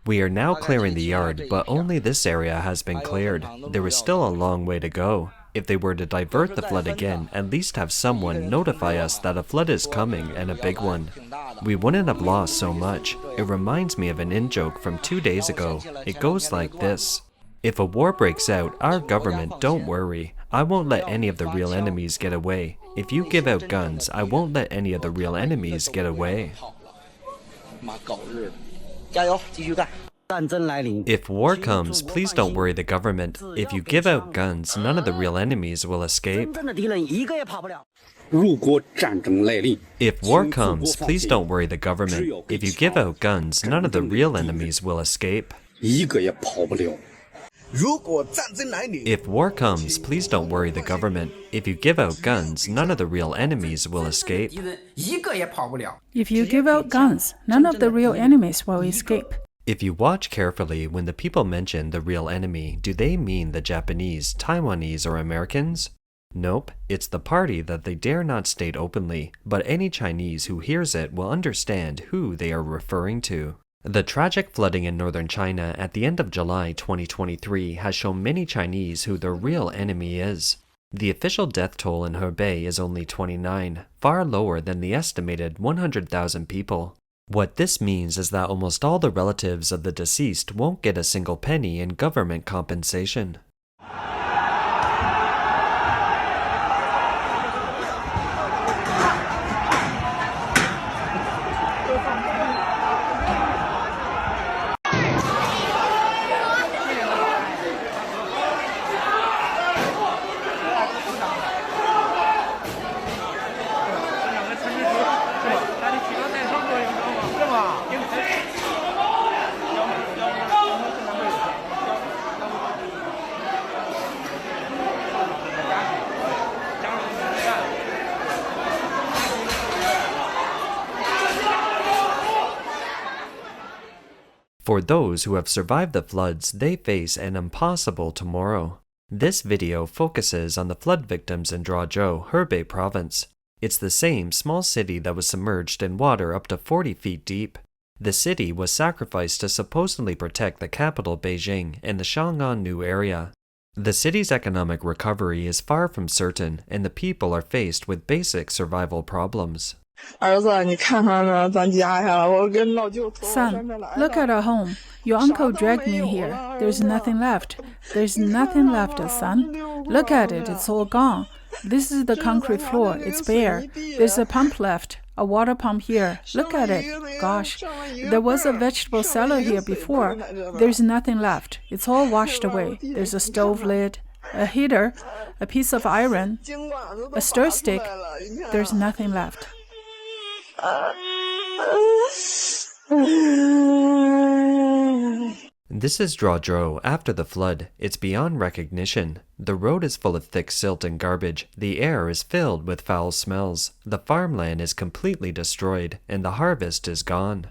We are now clearing the yard, but only this area has been cleared. There is still a long way to go. If they were to divert the flood again, at least have someone notify us that a flood is coming and a big one. We wouldn't have lost so much. It reminds me of an in-joke from 2 days ago. It goes like this. If a war breaks out, our government, don't worry. I won't let any of the real enemies get away. If you give out guns, I won't let any of the real enemies get away. If war comes, please don't worry the government. If you give out guns, none of the real enemies will escape. If war comes, please don't worry the government. If you give out guns, none of the real enemies will escape. If war comes, please don't worry the government. If you give out guns, none of the real enemies will escape. If you give out guns, none of the real enemies will escape. If you watch carefully, when the people mention the real enemy, do they mean the Japanese, Taiwanese, or Americans? Nope, it's the party that they dare not state openly, but any Chinese who hears it will understand who they are referring to. The tragic flooding in northern China at the end of July 2023 has shown many Chinese who their real enemy is. The official death toll in Hebei is only 29, far lower than the estimated 100,000 people. What this means is that almost all the relatives of the deceased won't get a single penny in government compensation. For those who have survived the floods, they face an impossible tomorrow. This video focuses on the flood victims in Zhuozhou, Hebei province. It's the same small city that was submerged in water up to 40 feet deep. The city was sacrificed to supposedly protect the capital Beijing and the Shang'an area. The city's economic recovery is far from certain, and the people are faced with basic survival problems. Son, look at our home. Your uncle dragged me here. There's nothing left. There's nothing left, son. Look at it, it's all gone. This is the concrete floor, it's bare. There's a pump left, a water pump here. Look at it. Gosh, there was a vegetable cellar here before. There's nothing left. It's all washed away. There's a stove lid, a heater, a piece of iron, a stir stick. There's nothing left. This is Zhuozhou after the flood. It's beyond recognition. The road is full of thick silt and garbage. The air is filled with foul smells. The farmland is completely destroyed, and the harvest is gone.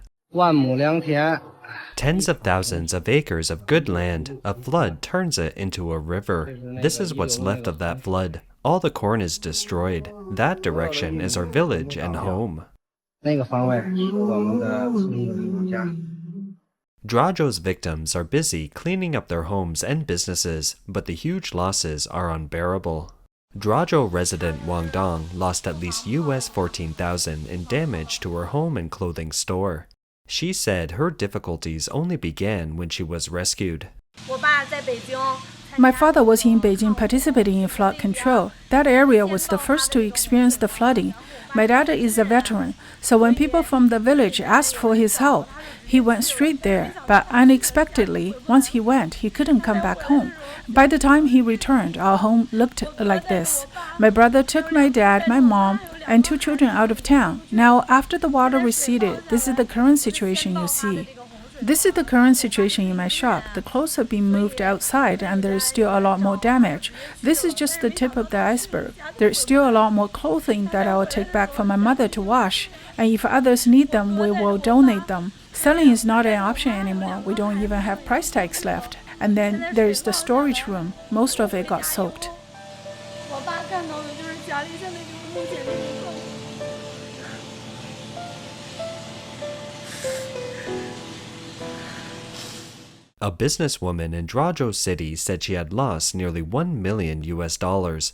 Tens of thousands of acres of good land. A flood turns it into a river. This is what's left of that flood. All the corn is destroyed. That direction is our village and home. Zhuozhou's victims are busy cleaning up their homes and businesses, but the huge losses are unbearable. Zhuozhou resident Wang Dong lost at least US $14,000 in damage to her home and clothing store. She said her difficulties only began when she was rescued. My father was in Beijing participating in flood control. That area was the first to experience the flooding. My dad is a veteran, so when people from the village asked for his help, he went straight there. But unexpectedly, once he went, he couldn't come back home. By the time he returned, our home looked like this. My brother took my dad, my mom, and 2 children out of town. Now, after the water receded, this is the current situation you see. This is the current situation in my shop. The clothes have been moved outside and there is still a lot more damage. This is just the tip of the iceberg. There's still a lot more clothing that I will take back for my mother to wash. And if others need them, we will donate them. Selling is not an option anymore. We don't even have price tags left. And then there is the storage room. Most of it got soaked. A businesswoman in Zhuozhou City said she had lost nearly $1 million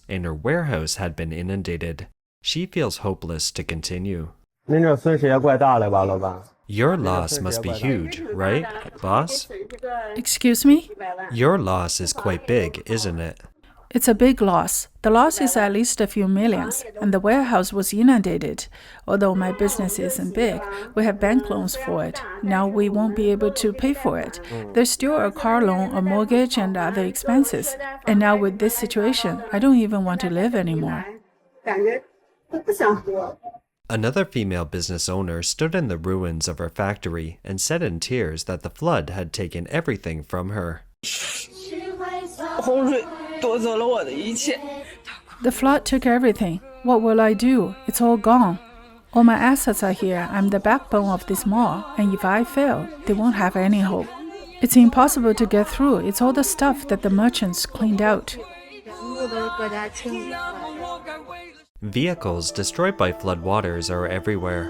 and her warehouse had been inundated. She feels hopeless to continue. Your loss must be huge, right, boss? Excuse me? Your loss is quite big, isn't it? It's a big loss. The loss is at least a few millions, and the warehouse was inundated. Although my business isn't big, we have bank loans for it. Now we won't be able to pay for it. There's still a car loan, a mortgage, and other expenses. And now with this situation, I don't even want to live anymore. Another female business owner stood in the ruins of her factory and said in tears that the flood had taken everything from her. The flood took everything. What will I do? It's all gone. All my assets are here. I'm the backbone of this mall, and if I fail, they won't have any hope. It's impossible to get through. It's all the stuff that the merchants cleaned out. Vehicles destroyed by floodwaters are everywhere.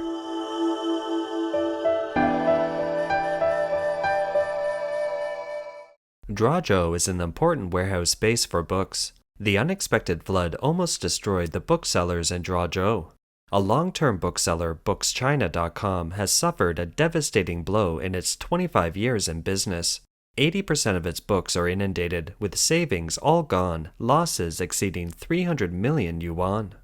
Zhuozhou is an important warehouse space for books. The unexpected flood almost destroyed the booksellers in Zhuozhou. A long-term bookseller, BooksChina.com, has suffered a devastating blow in its 25 years in business. 80% of its books are inundated, with savings all gone, losses exceeding 300 million yuan.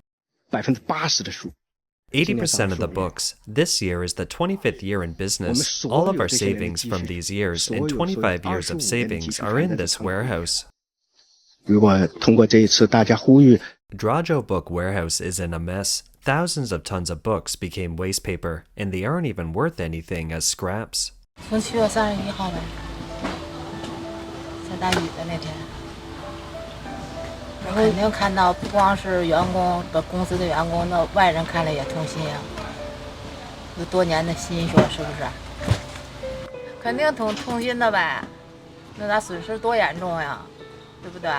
80% of the books. This year is the 25th year in business. All of our savings from these years and 25 years of savings are in this warehouse. Zhuozhou Book Warehouse is in a mess. Thousands of tons of books became waste paper, and they aren't even worth anything as scraps. 从7月31号呗，下大雨的那天。肯定看到，不光是员工的公司的员工，那外人看了也痛心呀。有多年的心血，是不是？肯定痛心的呗。那咱损失多严重呀，对不对？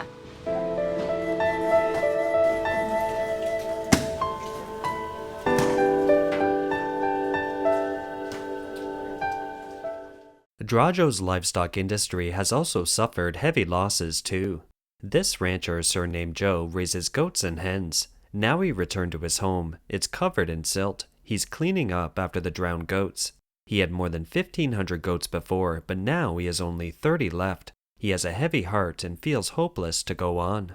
Zhuozhou's livestock industry has also suffered heavy losses too. This rancher, surnamed Joe, raises goats and hens. Now he returned to his home. It's covered in silt. He's cleaning up after the drowned goats. He had more than 1,500 goats before, but now he has only 30 left. He has a heavy heart and feels hopeless to go on.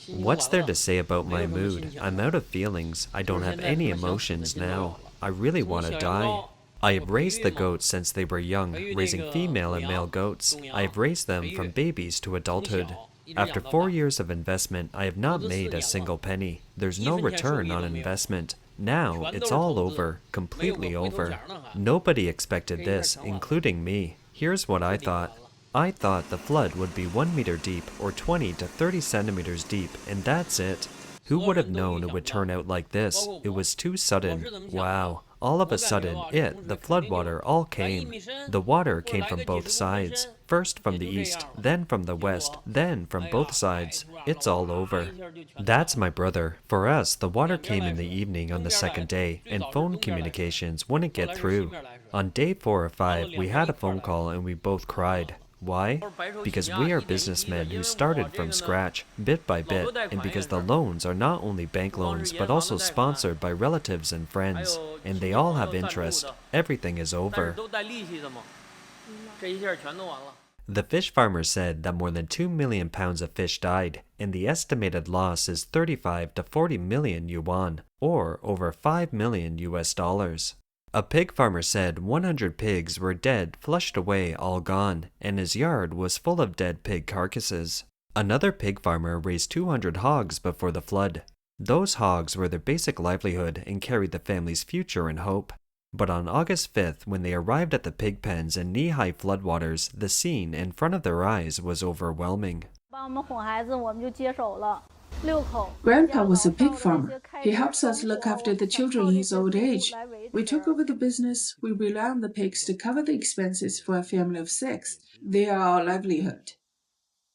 What's there to say about my mood? I'm out of feelings. I don't have any emotions now. I really want to die. I have raised the goats since they were young, raising female and male goats. I have raised them from babies to adulthood. After 4 years of investment, I have not made a single penny. There's no return on investment. Now, it's all over, completely over. Nobody expected this, including me. Here's what I thought. I thought the flood would be 1 meter deep or 20 to 30 centimeters deep, and that's it. Who would have known it would turn out like this? It was too sudden. Wow. All of a sudden, the floodwater, all came. The water came from both sides. First from the east, then from the west, then from both sides. It's all over. That's my brother. For us, the water came in the evening on the second day, and phone communications wouldn't get through. On day 4 or 5, we had a phone call and we both cried. Why? Because we are businessmen who started from scratch, bit by bit, and because the loans are not only bank loans but also sponsored by relatives and friends, and they all have interest. Everything is over. The fish farmer said that more than 2 million pounds of fish died, and the estimated loss is 35 to 40 million yuan, or over $5 million US. A pig farmer said 100 pigs were dead, flushed away, all gone, and his yard was full of dead pig carcasses. Another pig farmer raised 200 hogs before the flood. Those hogs were their basic livelihood and carried the family's future and hope. But on August 5th, when they arrived at the pig pens in knee-high floodwaters, the scene in front of their eyes was overwhelming. Grandpa was a pig farmer. He helps us look after the children in his old age. We took over the business. We rely on the pigs to cover the expenses for a family of 6. They are our livelihood.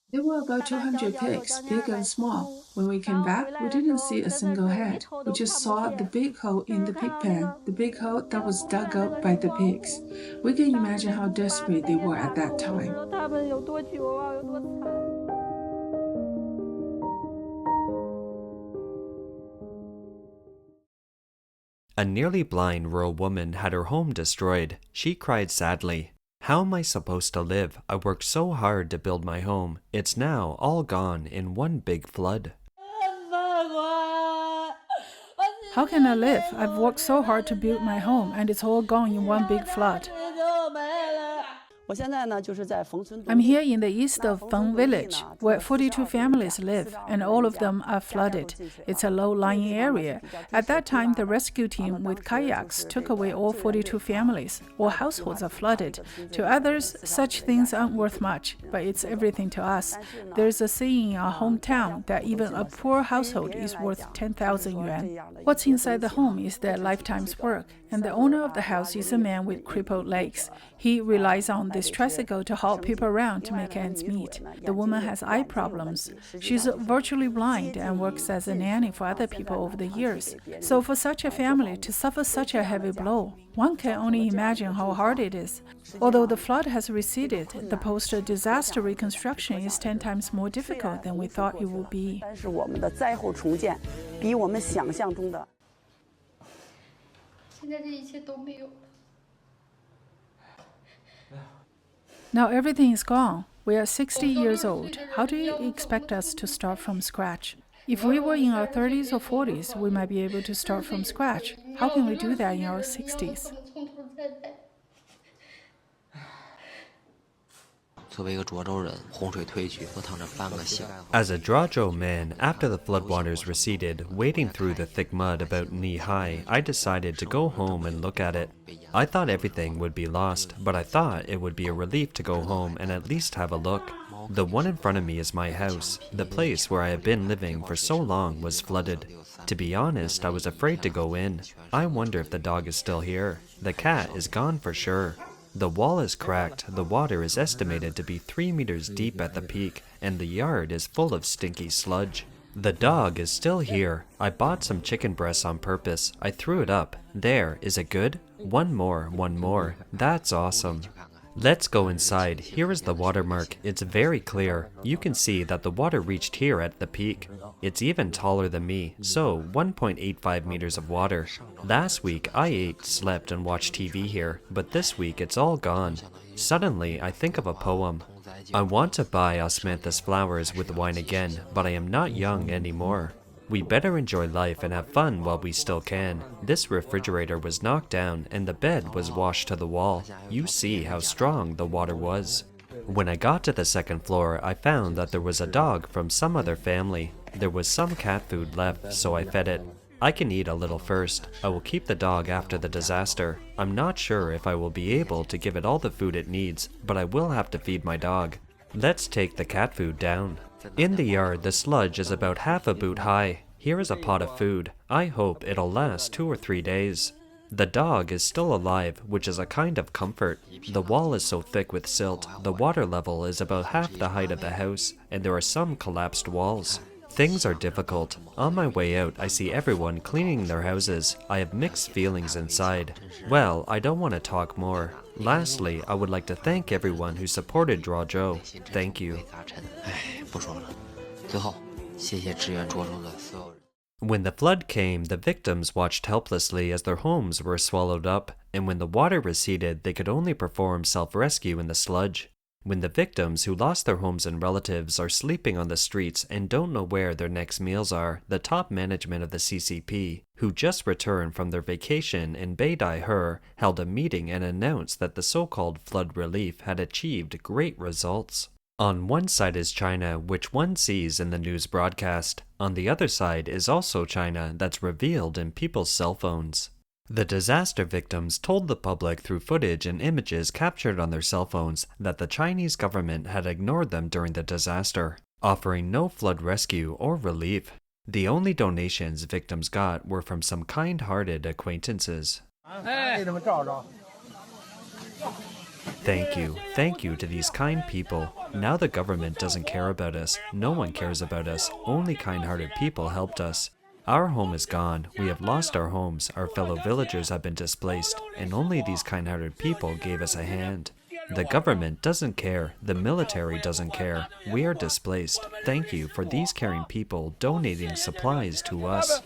There were about 200 pigs, big and small. When we came back, we didn't see a single head. We just saw the big hole in the pig pen, the big hole that was dug out by the pigs. We can imagine how desperate they were at that time. A nearly blind rural woman had her home destroyed. She cried sadly. How am I supposed to live? I worked so hard to build my home. It's now all gone in one big flood. How can I live? I've worked so hard to build my home, and it's all gone in one big flood. I'm here in the east of Feng Village, where 42 families live, and all of them are flooded. It's a low-lying area. At that time, the rescue team with kayaks took away all 42 families. All households are flooded. To others, such things aren't worth much, but it's everything to us. There's a saying in our hometown that even a poor household is worth 10,000 yuan. What's inside the home is their lifetime's work, and the owner of the house is a man with crippled legs. He relies on this tricycle to haul people around to make ends meet. The woman has eye problems. She's virtually blind and works as a nanny for other people over the years. So for such a family to suffer such a heavy blow, one can only imagine how hard it is. Although the flood has receded, the post-disaster reconstruction is 10 times more difficult than we thought it would be. Now everything is gone. We are 60 years old. How do you expect us to start from scratch? If we were in our 30s or 40s, we might be able to start from scratch. How can we do that in our 60s? As a Zhuozhou man, after the floodwaters receded, wading through the thick mud about knee-high, I decided to go home and look at it. I thought everything would be lost, but I thought it would be a relief to go home and at least have a look. The one in front of me is my house. The place where I have been living for so long was flooded. To be honest, I was afraid to go in. I wonder if the dog is still here. The cat is gone for sure. The wall is cracked, the water is estimated to be 3 meters deep at the peak, and the yard is full of stinky sludge. The dog is still here. I bought some chicken breasts on purpose. I threw it up. There, is it good? One more. That's awesome. Let's go inside. Here is the watermark. It's very clear. You can see that the water reached here at the peak. It's even taller than me, so 1.85 meters of water. Last week, I ate, slept, and watched TV here, but this week it's all gone. Suddenly, I think of a poem. I want to buy osmanthus flowers with wine again, but I am not young anymore. We better enjoy life and have fun while we still can. This refrigerator was knocked down and the bed was washed to the wall. You see how strong the water was. When I got to the second floor, I found that there was a dog from some other family. There was some cat food left, so I fed it. I can eat a little first. I will keep the dog after the disaster. I'm not sure if I will be able to give it all the food it needs, but I will have to feed my dog. Let's take the cat food down. In the yard, the sludge is about half a boot high. Here is a pot of food. I hope it'll last 2 or 3 days. The dog is still alive, which is a kind of comfort. The wall is so thick with silt, the water level is about half the height of the house, and there are some collapsed walls. Things are difficult. On my way out, I see everyone cleaning their houses. I have mixed feelings inside. Well, I don't want to talk more. Lastly, I would like to thank everyone who supported Zhuozhou. Thank you. When the flood came, the victims watched helplessly as their homes were swallowed up, and when the water receded, they could only perform self-rescue in the sludge. When the victims who lost their homes and relatives are sleeping on the streets and don't know where their next meals are, the top management of the CCP, who just returned from their vacation in Beidaihe, held a meeting and announced that the so-called flood relief had achieved great results. On one side is China, which one sees in the news broadcast. On the other side is also China that's revealed in people's cell phones. The disaster victims told the public through footage and images captured on their cell phones that the Chinese government had ignored them during the disaster, offering no flood rescue or relief. The only donations victims got were from some kind-hearted acquaintances. Thank you to these kind people. Now the government doesn't care about us. No one cares about us. Only kind-hearted people helped us. Our home is gone. We have lost our homes. Our fellow villagers have been displaced, and only these kind-hearted people gave us a hand. The government doesn't care. The military doesn't care. We are displaced. Thank you for these caring people donating supplies to us.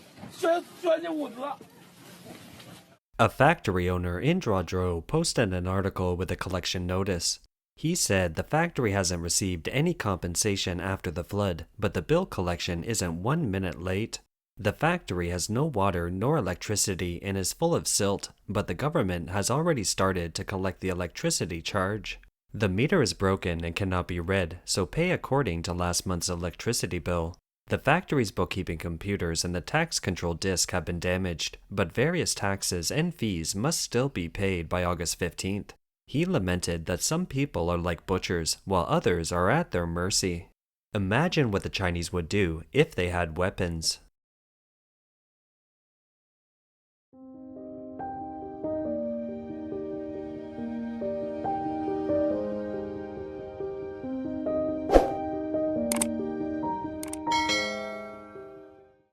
A factory owner in Zhuozhou posted an article with a collection notice. He said the factory hasn't received any compensation after the flood, but the bill collection isn't 1 minute late. The factory has no water nor electricity and is full of silt, but the government has already started to collect the electricity charge. The meter is broken and cannot be read, so pay according to last month's electricity bill. The factory's bookkeeping computers and the tax control disk have been damaged, but various taxes and fees must still be paid by August 15th. He lamented that some people are like butchers, while others are at their mercy. Imagine what the Chinese would do if they had weapons.